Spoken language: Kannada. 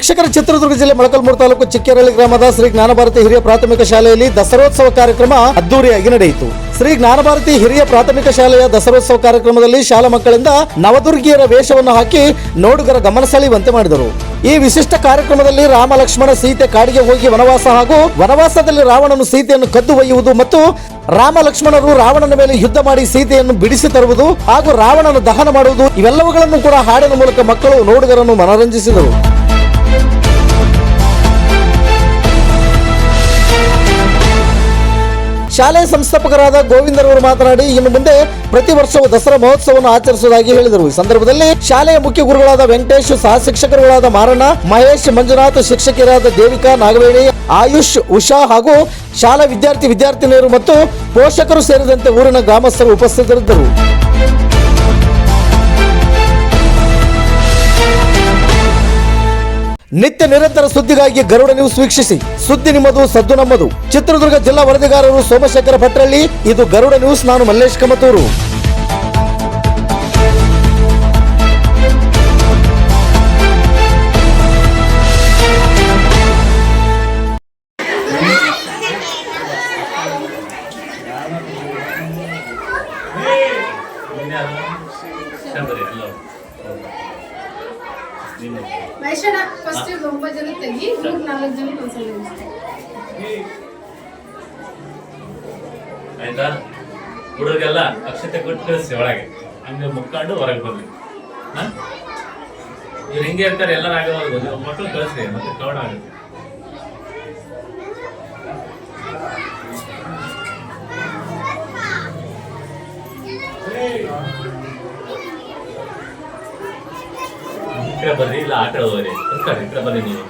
ವೀಕ್ಷಕರ ಚಿತ್ರದುರ್ಗ ಜಿಲ್ಲೆ ಮೊಳಕಾಲ್ಮೂರು ತಾಲೂಕು ಚಿಕ್ಕೇರಳ್ಳಿ ಗ್ರಾಮದ ಶ್ರೀ ಜ್ಞಾನಭಾರತಿ ಹಿರಿಯ ಪ್ರಾಥಮಿಕ ಶಾಲೆಯಲ್ಲಿ ದಸರೋತ್ಸವ ಕಾರ್ಯಕ್ರಮ ಅದ್ದೂರಿಯಾಗಿ ನಡೆಯಿತು. ಶ್ರೀ ಜ್ಞಾನಭಾರತಿ ಹಿರಿಯ ಪ್ರಾಥಮಿಕ ಶಾಲೆಯ ದಸರೋತ್ಸವ ಕಾರ್ಯಕ್ರಮದಲ್ಲಿ ಶಾಲಾ ಮಕ್ಕಳಿಂದ ನವದುರ್ಗಿಯರ ವೇಷವನ್ನು ಹಾಕಿ ನೋಡುಗರ ಗಮನ ಸೆಳೆಯುವಂತೆ ಮಾಡಿದರು. ಈ ವಿಶಿಷ್ಟ ಕಾರ್ಯಕ್ರಮದಲ್ಲಿ ರಾಮ ಲಕ್ಷ್ಮಣ ಸೀತೆ ಕಾಡಿಗೆ ಹೋಗಿ ವನವಾಸ ಹಾಗೂ ವನವಾಸದಲ್ಲಿ ರಾವಣನು ಸೀತೆಯನ್ನು ಕದ್ದು ಒಯ್ಯುವುದು ಮತ್ತು ರಾಮ ಲಕ್ಷ್ಮಣರು ರಾವಣನ ಮೇಲೆ ಯುದ್ಧ ಮಾಡಿ ಸೀತೆಯನ್ನು ಬಿಡಿಸಿ ತರುವುದು ಹಾಗೂ ರಾವಣನ ದಹನ ಮಾಡುವುದು ಇವೆಲ್ಲವುಗಳನ್ನು ಕೂಡ ಹಾಡಿನ ಮೂಲಕ ಮಕ್ಕಳು ನೋಡುಗರನ್ನು ಮನರಂಜಿಸಿದರು. ಶಾಲೆಯ ಸಂಸ್ಥಾಪಕರಾದ ಗೋವಿಂದರವರು ಮಾತನಾಡಿ ಇನ್ನು ಮುಂದೆ ಪ್ರತಿ ವರ್ಷವೂ ದಸರಾ ಮಹೋತ್ಸವವನ್ನು ಆಚರಿಸುವುದಾಗಿ ಹೇಳಿದರು. ಈ ಸಂದರ್ಭದಲ್ಲಿ ಶಾಲೆಯ ಮುಖ್ಯ ಗುರುಗಳಾದ ವೆಂಕಟೇಶ್, ಸಹ ಶಿಕ್ಷಕರುಗಳಾದ ಮಾರಣ್ಣ, ಮಹೇಶ್, ಮಂಜುನಾಥ್, ಶಿಕ್ಷಕಿಯರಾದ ದೇವಿಕಾ, ನಾಗವೇಣಿ, ಆಯುಷ್, ಉಷಾ ಹಾಗೂ ಶಾಲಾ ವಿದ್ಯಾರ್ಥಿನಿಯರು ಮತ್ತು ಪೋಷಕರು ಸೇರಿದಂತೆ ಊರಿನ ಗ್ರಾಮಸ್ಥರು ಉಪಸ್ಥಿತರಿದ್ದರು. ನಿತ್ಯ ನಿರಂತರ ಸುದ್ದಿಗಾಗಿ ಗರುಡ ನ್ಯೂಸ್ ವೀಕ್ಷಿಸಿ. ಸುದ್ದಿ ನಿಮ್ಮದು, ಸದ್ದು ನಮ್ಮದು. ಚಿತ್ರದುರ್ಗ ಜಿಲ್ಲಾ ವರದಿಗಾರರು ಸೋಮಶೇಖರ ಭಟ್ರಳ್ಳಿ. ಇದು ಗರುಡ ನ್ಯೂಸ್. ನಾನು ಮಲ್ಲೇಶ್ ಕಮತೂರು. ಫಸ್ಟ್ 9 ಜನ ತೆಗಿ, 4 ಜನ ಆಯ್ತಾ? ಹುಡುಗರಿಗೆಲ್ಲ ಅಕ್ಷತೆ ಕೊಟ್ಟು ಕಳಿಸಿ ಒಳಗೆ, ಹಂಗೆ ಮುಕ್ಕಾಂಡು ಹೊರಗೆ ಬರ್ಲಿ. ಇವ್ರು ಹಿಂಗೆ ಇರ್ತಾರೆ, ಎಲ್ಲರೂ ಆಗೋದು. ನೀವು ಮಕ್ಕಳು ಕಳಿಸ್ರಿ, ಮತ್ತೆ ಕವಡ ಆಗುತ್ತೆ. ಬರ್ರಿ, ಇಲ್ಲ ಆಟ ಆಡೋರಿ ಇರ್ತಾರೆ. ಬರ್ರಿ ನೀವು.